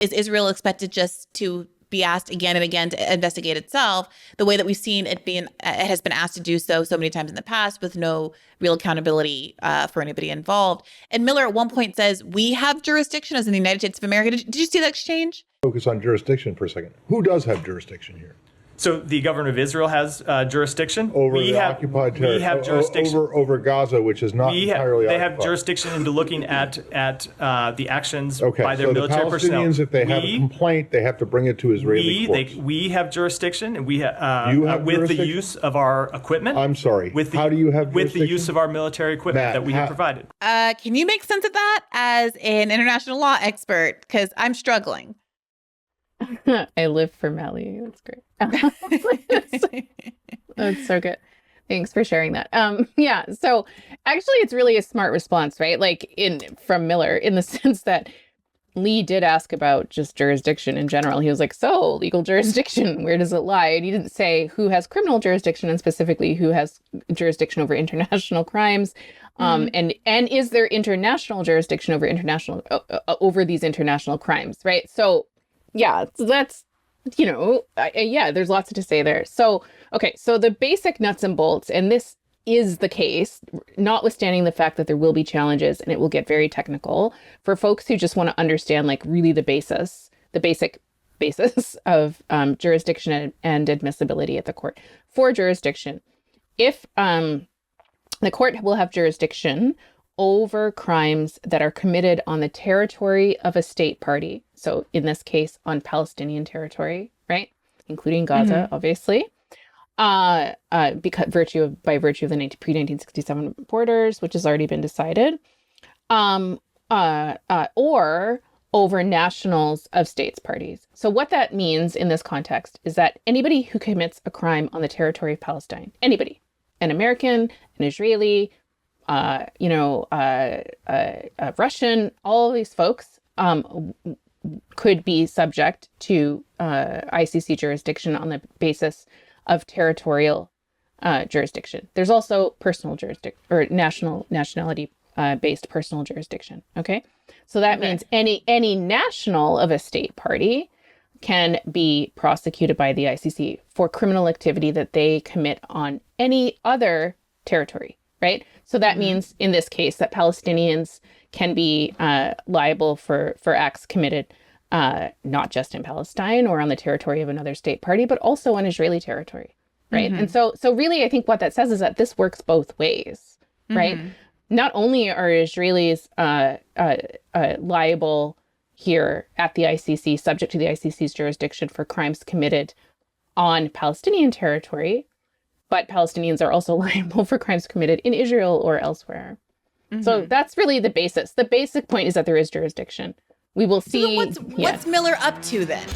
Is Israel expected just to be asked again and again to investigate itself the way that we've seen it has been asked to do so many times in the past with no real accountability for anybody involved? And Miller at one point says, we have jurisdiction as in the United States of America. Did you see that exchange? Focus on jurisdiction for a second. Who does have jurisdiction here? So the government of Israel has jurisdiction over the occupied territory. We have jurisdiction over Gaza, which is not entirely occupied. They have jurisdiction into looking at the actions by their military personnel. Palestinians, if they have a complaint, they have to bring it to Israeli courts. We have jurisdiction, and we you have with the use of our equipment. I'm sorry. How do you have with the use of our military equipment that we have provided? Can you make sense of that as an international law expert? Because I'm struggling. I live for Mally. That's great. That's so good. Thanks for sharing that. Yeah. So actually, it's really a smart response, right? Like from Miller, in the sense that Lee did ask about just jurisdiction in general. He was like, so legal jurisdiction, where does it lie? And he didn't say who has criminal jurisdiction and specifically who has jurisdiction over international crimes. And is there international jurisdiction over these international crimes, right? So yeah, so that's, there's lots to say there. So, okay, so the basic nuts and bolts, and this is the case, notwithstanding the fact that there will be challenges and it will get very technical for folks who just want to understand, like, really the basic basis of jurisdiction and admissibility at the court. For jurisdiction, if the court will have jurisdiction over crimes that are committed on the territory of a state party. So in this case, on Palestinian territory, right? Including Gaza, obviously. By virtue of the pre-1967 borders, which has already been decided. Or over nationals of states parties. So what that means in this context is that anybody who commits a crime on the territory of Palestine, anybody, an American, an Israeli, Russian, all of these folks could be subject to ICC jurisdiction on the basis of territorial jurisdiction. There's also personal jurisdiction or nationality based personal jurisdiction. Okay, so that means any national of a state party can be prosecuted by the ICC for criminal activity that they commit on any other territory. Right. So that means in this case that Palestinians can be liable for acts committed not just in Palestine or on the territory of another state party, but also on Israeli territory. Right. And so really, I think what that says is that this works both ways. Right. Not only are Israelis liable here at the ICC, subject to the ICC's jurisdiction for crimes committed on Palestinian territory, but Palestinians are also liable for crimes committed in Israel or elsewhere. So that's really the basis. The basic point is that there is jurisdiction. We will see. So what's Miller up to then?